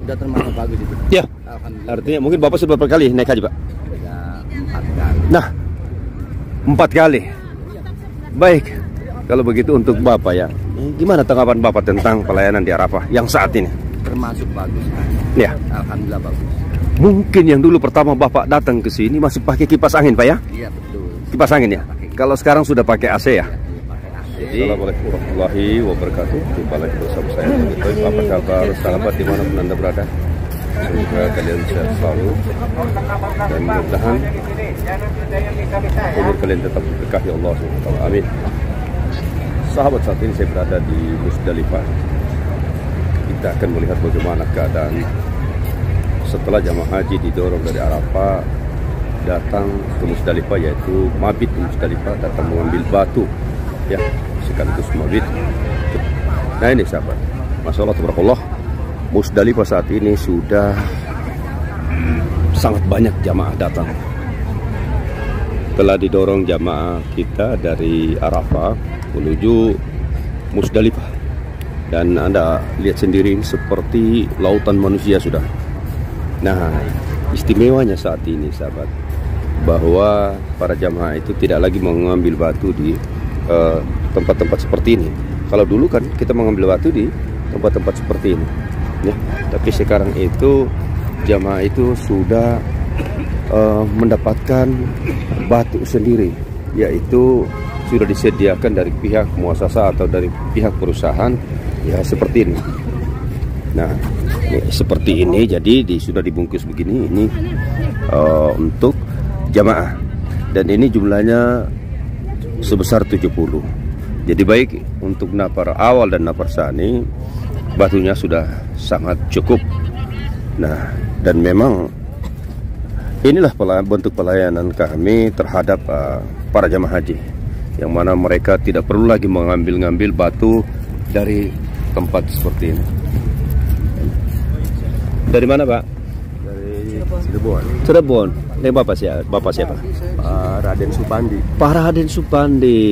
Sudah termasuk bagus itu. Ya. Artinya mungkin Bapak sudah berapa kali naik haji, Pak? Ya, 4 kali. Nah, 4 kali. Baik. Kalau begitu untuk Bapak ya, gimana tanggapan Bapak tentang pelayanan di Arafah yang saat ini? Termasuk bagus kan? Ya. Alhamdulillah bagus. Mungkin yang dulu pertama Bapak datang ke sini masih pakai kipas angin, Pak ya? Iya betul. Kipas angin ya? Kalau sekarang sudah pakai AC ya? Pakai AC. Assalamualaikum warahmatullahi wabarakatuh. Jumpa lagi bersama saya. Apa kabar sahabat dimanapun Anda berada? Semoga kalian sehat selalu dan mudah-mudahan umur kalian tetap berkah ya Allah SWT. Amin. Sahabat, saat ini saya berada di Musdalifah. Kita akan melihat bagaimana keadaan setelah jamaah haji didorong dari Arafah datang ke Musdalifah, yaitu mabit di Musdalifah, datang mengambil batu ya, sekaligus mabit. Nah ini sahabat, Masya Allah tabarakallah, Musdalifah saat ini sudah sangat banyak jamaah datang. Telah didorong jamaah kita dari Arafah menuju Musdalifah, dan Anda lihat sendiri seperti lautan manusia sudah. Nah, istimewanya saat ini sahabat, bahwa para jamaah itu tidak lagi mengambil batu di tempat-tempat seperti ini. Kalau dulu kan kita mengambil batu di tempat-tempat seperti ini ya. Tapi sekarang itu jamaah itu sudah mendapatkan batu sendiri, yaitu sudah disediakan dari pihak muasasa atau dari pihak perusahaan ya, seperti ini. Nah, seperti ini, jadi sudah dibungkus begini. Ini untuk jamaah, dan ini jumlahnya sebesar 70. Jadi baik untuk nafar awal dan nafar sani, batunya sudah sangat cukup. Nah, dan memang inilah bentuk pelayanan kami terhadap para jamaah haji, yang mana mereka tidak perlu lagi mengambil-ngambil batu dari tempat seperti ini. Dari mana, Pak? Dari Cirebon. Cirebon. Ini Bapak siapa? Pak Raden Supandi. Pak Raden Supandi.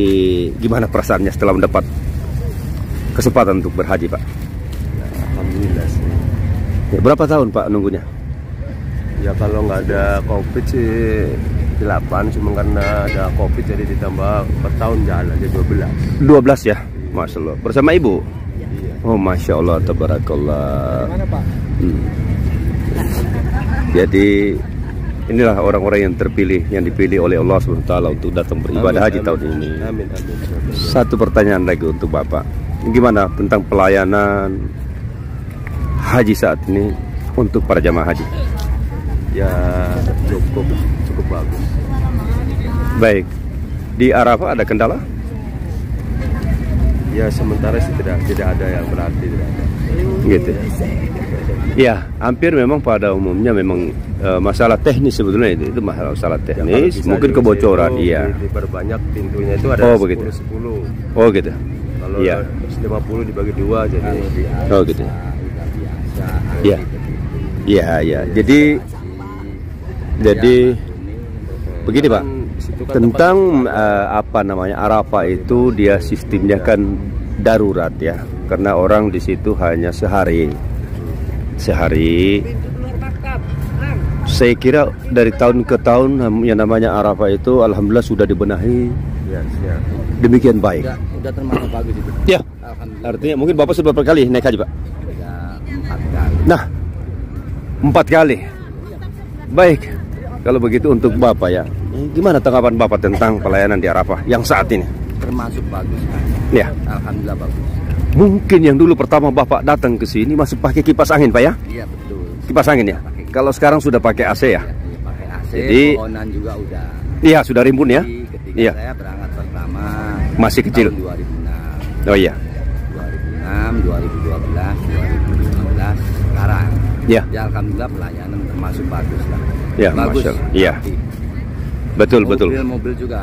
Gimana perasaannya setelah mendapat kesempatan untuk berhaji, Pak? Ya, alhamdulillah sih. Ya, berapa tahun Pak nunggunya? Ya kalau nggak ada COVID sih 8, cuma karena ada COVID jadi ditambah per tahun jalan jadi 12. 12 ya? Masya Allah. Bersama Ibu? Iya. Oh Masya Allah, tabarakallah. Mana Pak? Jadi inilah orang-orang yang terpilih, yang dipilih oleh Allah SWT untuk datang beribadah haji tahun ini. Amin, amin. Satu pertanyaan lagi untuk Bapak, gimana tentang pelayanan haji saat ini untuk para jamaah haji? Ya cukup bagus. Baik, di Arafah ada kendala? Ya sementara sih tidak ada yang berarti, tidak ada. Gitu. Ya, hampir memang pada umumnya memang masalah teknis sebetulnya, itu masalah teknis, ya, mungkin kebocoran, iya. Diperbanyak pintunya itu ada 10. Oh gitu. Kalau iya. 50 dibagi 2 jadi. Oh gitu. Iya. Iya, iya. Jadi begini Pak, tentang apa namanya, Arafah itu dia sistemnya kan darurat ya, karena orang di situ hanya sehari. Saya kira dari tahun ke tahun yang namanya Arafah itu alhamdulillah sudah dibenahi ya. Demikian baik. Udah termasuk bagus itu. Ya. Artinya mungkin Bapak sudah berapa kali naik haji, Pak? Ya, 4 kali. Nah, 4 kali. Baik. Kalau begitu untuk Bapak ya, gimana tanggapan Bapak tentang pelayanan di Arafah yang saat ini? Termasuk bagus kan? Ya. Alhamdulillah bagus. Mungkin yang dulu pertama Bapak datang ke sini masih pakai kipas angin, Pak ya? Iya betul. Kipas angin ya? Kalau sekarang sudah pakai AC ya? Iya, pakai AC. Jadi pohonan juga udah. Iya, sudah rimbun ya? Ketika Iya. saya berangkat pertama masih kecil. tahun 2006. Oh iya. 2006, 2012, 2015, sekarang. Ya. Ya alhamdulillah pelayanan termasuk bagus lah. Ya, bagus. Masya Allah. Iya. Betul. Mobil juga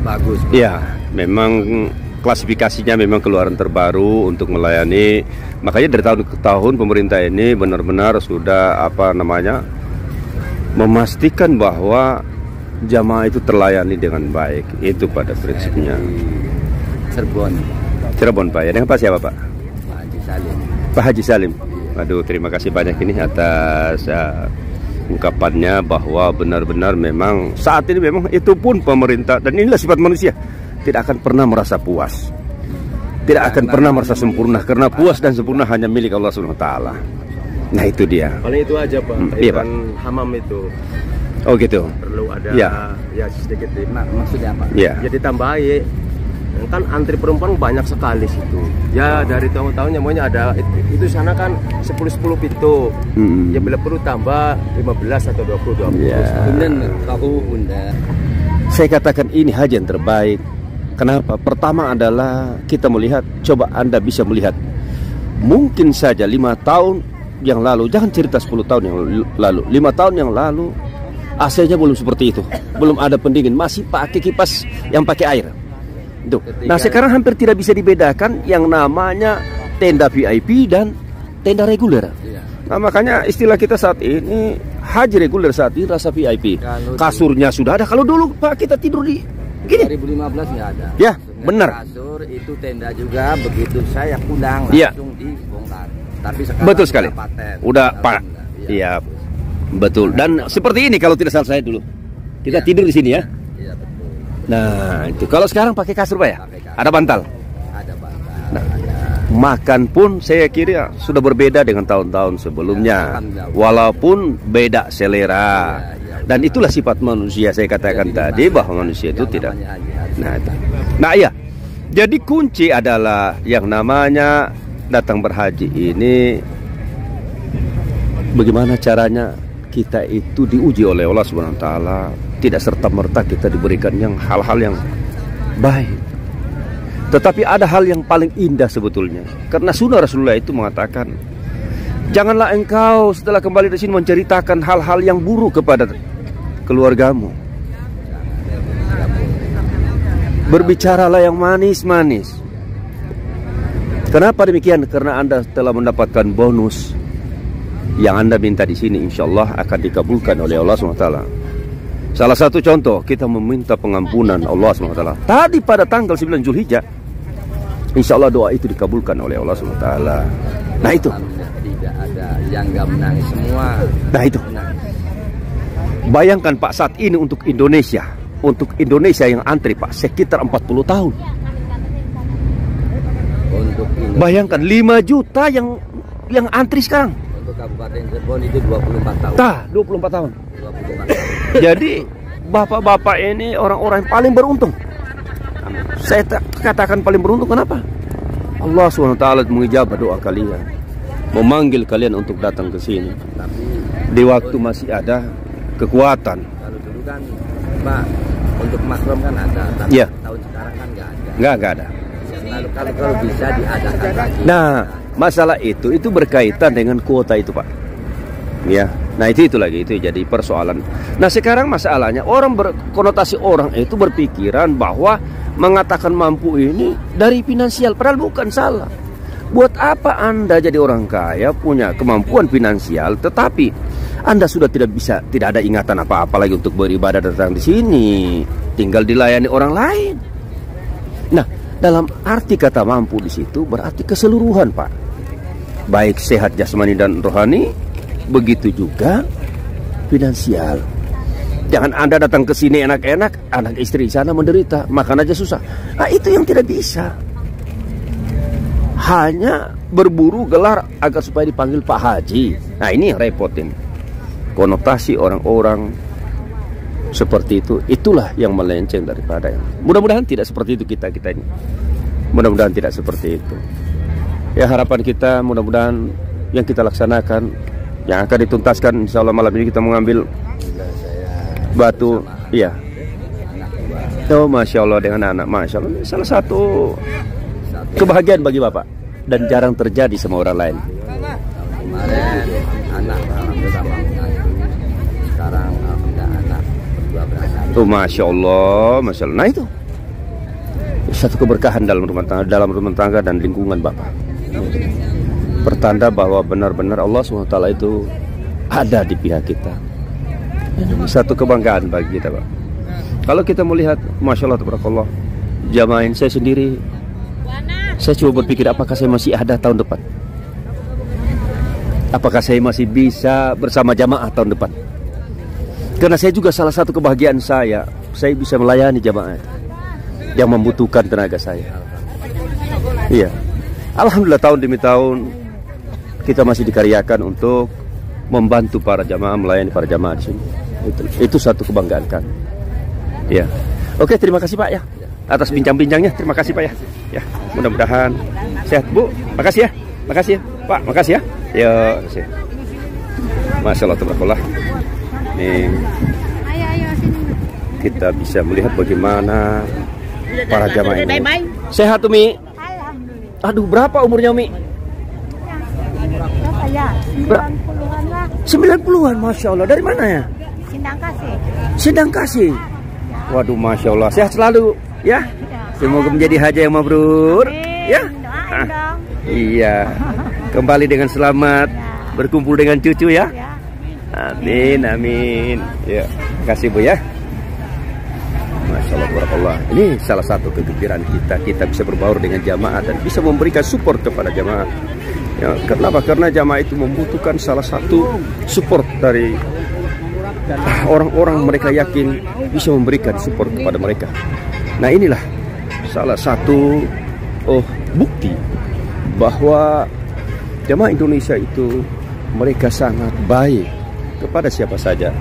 bagus. Iya, memang klasifikasinya memang keluaran terbaru untuk melayani. Makanya dari tahun ke tahun pemerintah ini benar-benar sudah memastikan bahwa jamaah itu terlayani dengan baik. Itu pada prinsipnya. Cirebon. Cirebon Pak ya. Dengan Pak siapa Pak? Pak Haji Salim. Pak Haji Salim. Aduh, terima kasih banyak ini atas ungkapannya bahwa benar-benar memang saat ini memang itu pun pemerintah, dan inilah sifat manusia, tidak akan pernah merasa puas, tidak akan pernah merasa sempurna, karena puas dan sempurna hanya milik Allah Subhanahu wa taala. Nah, itu dia. Paling itu aja, Pak. Iya, Pak. Hamam itu. Oh gitu. Perlu ada ya sedikit maksudnya apa? Ya. Jadi tambahin. Kan antri perempuan banyak sekali situ. Ya dari tahun-tahunnya maunya ada itu sana kan 10 pintu. Ya bila perlu tambah 15 atau 20. Ya. Kemudian tahu Bunda. Saya katakan ini haji yang terbaik. Kenapa? Pertama adalah kita melihat, coba Anda bisa melihat, mungkin saja 5 tahun yang lalu, jangan cerita 10 tahun yang lalu, 5 tahun yang lalu AC-nya belum seperti itu, belum ada pendingin, masih pakai kipas yang pakai air. Tuh. Nah sekarang hampir tidak bisa dibedakan yang namanya tenda VIP dan tenda reguler. Nah makanya istilah kita saat ini haji reguler saat ini rasa VIP. Kasurnya sudah ada. Kalau dulu Pak kita tidur di gini. 2015 nggak ada. Ya benar. Kasur itu tenda juga, begitu saya pulang langsung dibongkar. Tapi sekarang betul sekali. Udah Pak. Iya. Betul. Dan seperti ini kalau tidak salah saya dulu. Kita tidur di sini ya. Iya betul. Nah itu kalau sekarang pakai kasur Pak ya? Ada bantal. Ada bantal. Nah, makan pun saya kira sudah berbeda dengan tahun-tahun sebelumnya. Walaupun beda selera. Dan itulah sifat manusia, saya katakan tadi bahwa manusia itu tidak. Nah ya. Jadi kunci adalah yang namanya datang berhaji ini, bagaimana caranya kita itu diuji oleh Allah Subhanahu wa taala, tidak serta-merta kita diberikan yang hal-hal yang baik. Tetapi ada hal yang paling indah sebetulnya. Karena sunnah Rasulullah itu mengatakan, janganlah engkau setelah kembali dari sini menceritakan hal-hal yang buruk kepada keluargamu. Berbicaralah yang manis-manis. Kenapa demikian? Karena Anda telah mendapatkan bonus yang Anda minta di sini, insya Allah akan dikabulkan oleh Allah SWT. Salah satu contoh, kita meminta pengampunan Allah SWT. Tadi pada tanggal 9 Zulhijjah, insya Allah doa itu dikabulkan oleh Allah SWT. Nah itu. Tidak ada yang gak menangis semua. Nah itu. Bayangkan Pak saat ini untuk Indonesia yang antri Pak sekitar 40 tahun. Untuk bayangkan 5 juta yang antri sekarang. Kabupaten Cirebon itu 24 tahun. 24 tahun. 24 tahun. Jadi bapak-bapak ini orang-orang yang paling beruntung. Saya katakan paling beruntung, kenapa? Allah SWT mengijabah doa kalian, memanggil kalian untuk datang ke sini. Tapi di waktu masih ada kekuatan. Kalau dulu kan Pak, untuk makrom kan ada, tapi tahun sekarang kan nggak ada. Nggak ada. Lalu kalau bisa diadakan lagi. Nah, masalah itu berkaitan dengan kuota itu Pak. Ya, nah itu lagi itu jadi persoalan. Nah sekarang masalahnya orang berkonotasi, orang itu berpikiran bahwa mengatakan mampu ini dari finansial, padahal bukan, salah. Buat apa Anda jadi orang kaya punya kemampuan finansial, tetapi Anda sudah tidak ada ingatan apa-apa lagi untuk beribadah datang di sini, tinggal dilayani orang lain. Nah, dalam arti kata mampu di situ berarti keseluruhan Pak, baik sehat jasmani dan rohani, begitu juga finansial. Jangan Anda datang ke sini enak-enak, anak istri di sana menderita, makan aja susah. Nah itu yang tidak bisa. Hanya berburu gelar agar supaya dipanggil Pak Haji. Nah ini yang repotin. Konotasi orang-orang seperti itu, itulah yang melenceng daripada yang. Mudah-mudahan tidak seperti itu kita ini. Mudah-mudahan tidak seperti itu. Ya harapan kita mudah-mudahan yang kita laksanakan, yang akan dituntaskan, insya Allah malam ini kita mengambil batu. Iya. Oh masya Allah, dengan anak, masya Allah, salah satu kebahagiaan bagi Bapak dan jarang terjadi sama orang lain. Kemarin anak alhamdulillah sekarang alhamdulillah anak berdua berhasil. Oh masya Allah. Nah itu satu keberkahan dalam rumah tangga dan lingkungan Bapak. Pertanda bahwa benar-benar Allah SWT itu ada di pihak kita. Satu kebanggaan bagi kita Pak. Kalau kita melihat, masya Allah, tabarakallah, jamaah saya sendiri, saya coba berpikir apakah saya masih ada tahun depan. apakah saya masih bisa bersama jamaah tahun depan. Karena saya juga salah satu kebahagiaan saya bisa melayani jamaah yang membutuhkan tenaga saya. Iya, alhamdulillah tahun demi tahun kita masih dikaryakan untuk membantu para jamaah, melayani para jamaah di sini. Itu satu kebanggaan kan. Ya, oke, terima kasih Pak ya atas bincang-bincangnya. Terima kasih Pak ya. Ya, mudah-mudahan sehat Bu. Makasih ya, makasih ya Pak, makasih ya. Ya, Masya Allah, tabarakallah. Nih, kita bisa melihat bagaimana para jamaah ini. Sehat Umi? Alhamdulillah. Aduh, berapa umurnya Umi? Berapa ya? 90-an lah. 90-an, Masya Allah. Dari mana ya? Sindang Kasih. Sindang Kasih. Waduh, Masya Allah. Sehat selalu ya. Semoga menjadi haji yang mabrur. Ya. Doain dong. Iya. Kembali dengan selamat. Berkumpul dengan cucu ya. Amin, amin. Ya, kasih Bu ya. Masya Allah, barakallah. Ini salah satu kegembiraan kita bisa berbaur dengan jamaah dan bisa memberikan support kepada jamaah. Ya, kenapa? Karena jamaah itu membutuhkan salah satu support dari orang-orang, mereka yakin bisa memberikan support kepada mereka. Nah, inilah salah satu bukti bahwa jamaah Indonesia itu mereka sangat baik kepada siapa saja.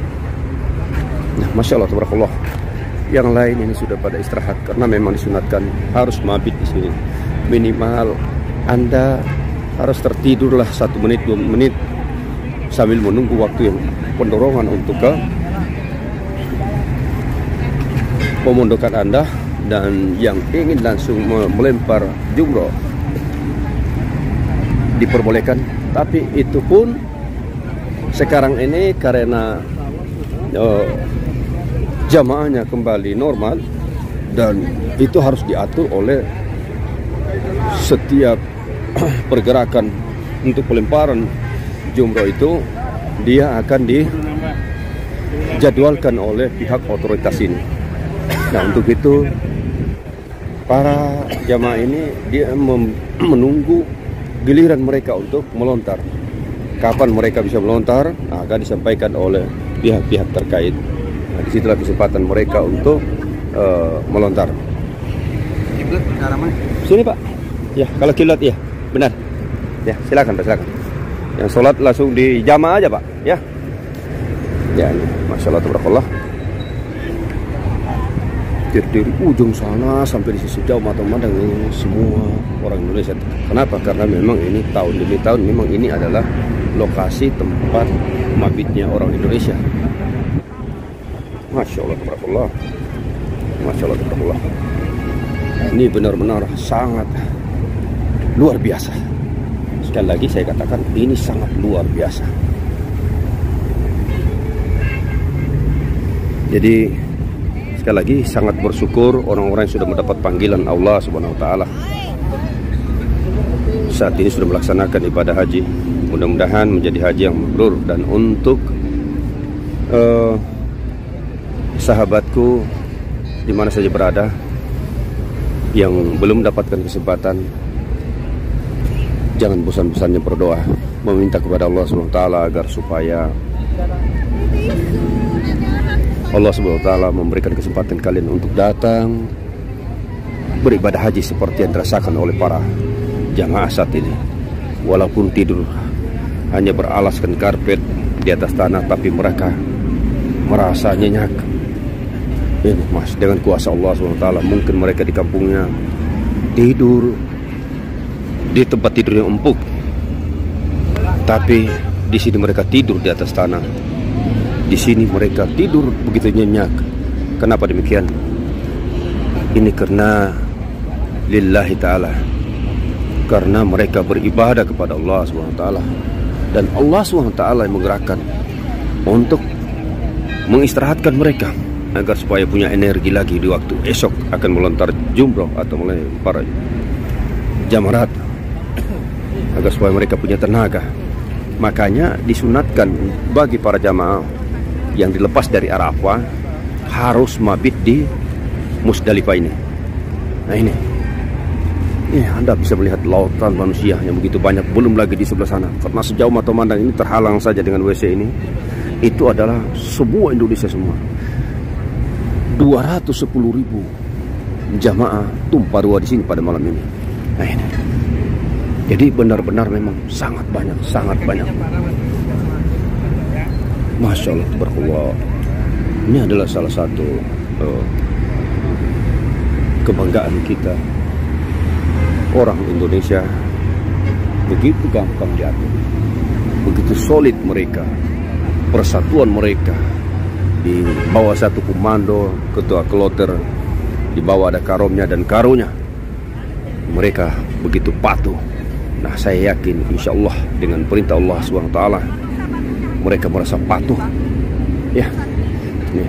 Nah, Masya Allah, tabarakallah. Yang lain ini sudah pada istirahat karena memang disunatkan harus mabit di sini. Minimal Anda harus tertidurlah 1 menit 2 menit sambil menunggu waktu yang pendorongan untuk ke pemondokan Anda. Dan yang ingin langsung melempar jumroh diperbolehkan, tapi itu pun sekarang ini karena jamaahnya kembali normal dan itu harus diatur oleh setiap pergerakan untuk pelemparan jumroh itu, dia akan dijadwalkan oleh pihak otoritas ini. Nah, untuk itu para jamaah ini dia menunggu giliran mereka untuk melontar. Kapan mereka bisa melontar akan disampaikan oleh pihak-pihak terkait. Nah, disitulah kesempatan mereka untuk melontar. Sini Pak. Ya, kalau kilat ya, benar. Ya, silakan Pak, silakan. Yang sholat langsung di jamaah aja Pak. Ya. Ya, ini Masya Allah, tabarakallah. Dari ujung sana sampai di sisi jauh mata memandang ini semua orang Indonesia. Kenapa? Karena memang ini tahun demi tahun memang ini adalah lokasi tempat mabitnya orang Indonesia. Masya Allah, tabarakallah. Masya Allah, tabarakallah. Ini benar-benar sangat luar biasa. Sekali lagi saya katakan ini sangat luar biasa. Jadi sekali lagi sangat bersyukur orang-orang yang sudah mendapat panggilan Allah Subhanahu wa taala. Saat ini sudah melaksanakan ibadah haji. Mudah-mudahan menjadi haji yang mabrur. Dan untuk sahabatku di mana saja berada yang belum mendapatkan kesempatan, jangan bosan-bosannya berdoa, meminta kepada Allah Subhanahu wa taala agar supaya Allah Subhanahu wa taala memberikan kesempatan kalian untuk datang beribadah haji seperti yang dirasakan oleh para jamaah saat ini. Walaupun tidur hanya beralaskan karpet di atas tanah, tapi mereka merasa nyenyak. Ini Mas, dengan kuasa Allah Subhanahu wa taala, mungkin mereka di kampungnya tidur di tempat tidur yang empuk, tapi di sini mereka tidur di atas tanah. Di sini mereka tidur begitu nyenyak. Kenapa demikian? Ini karena lillahi ta'ala, karena mereka beribadah kepada Allah SWT. Dan Allah SWT yang menggerakkan untuk mengistirahatkan mereka agar supaya punya energi lagi di waktu esok akan melontar jumroh atau melempar jamarat, agar supaya mereka punya tenaga. Makanya disunatkan bagi para jamaah yang dilepas dari Arafah harus mabit di Musdalifah ini. Nah ini Anda bisa melihat lautan manusia yang begitu banyak, belum lagi di sebelah sana. Karena sejauh mata memandang ini terhalang saja dengan WC ini. Itu adalah semua Indonesia semua. 210.000 jamaah tumpah ruah di sini pada malam ini. Nah ini. Jadi benar-benar memang sangat banyak, sangat banyak. Masya Allah, tabarakallah. Ini adalah salah satu kebanggaan kita. Orang Indonesia begitu gampang diatur, begitu solid mereka, persatuan mereka di bawah satu komando, ketua kloter, di bawah ada karomnya dan karunya. Mereka begitu patuh. Nah, saya yakin insya Allah dengan perintah Allah SWT mereka merasa patuh. Ya, ini.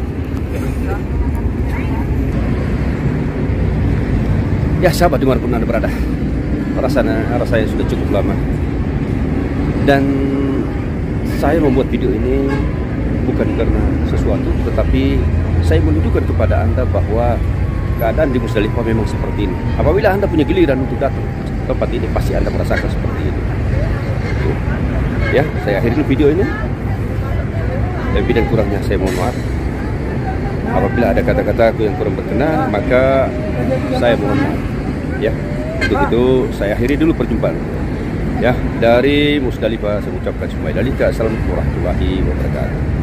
Ya, sahabat dimanapun Anda berada, rasanya sudah cukup lama. Dan saya membuat video ini bukan karena sesuatu, tetapi saya menunjukkan kepada Anda bahwa keadaan di Musdalifah memang seperti ini. Apabila Anda punya giliran untuk datang ke tempat ini, pasti Anda merasakan seperti ini. Ya, saya akhiri video ini. Lebih dan kurangnya saya mohon maaf. Apabila ada kata-kata yang kurang berkenan, maka saya mohon maaf. Ya, untuk itu saya akhiri dulu perjumpaan. Ya, dari Musdalifah saya ucapkan Assalamualaikum warahmatullahi wabarakatuh.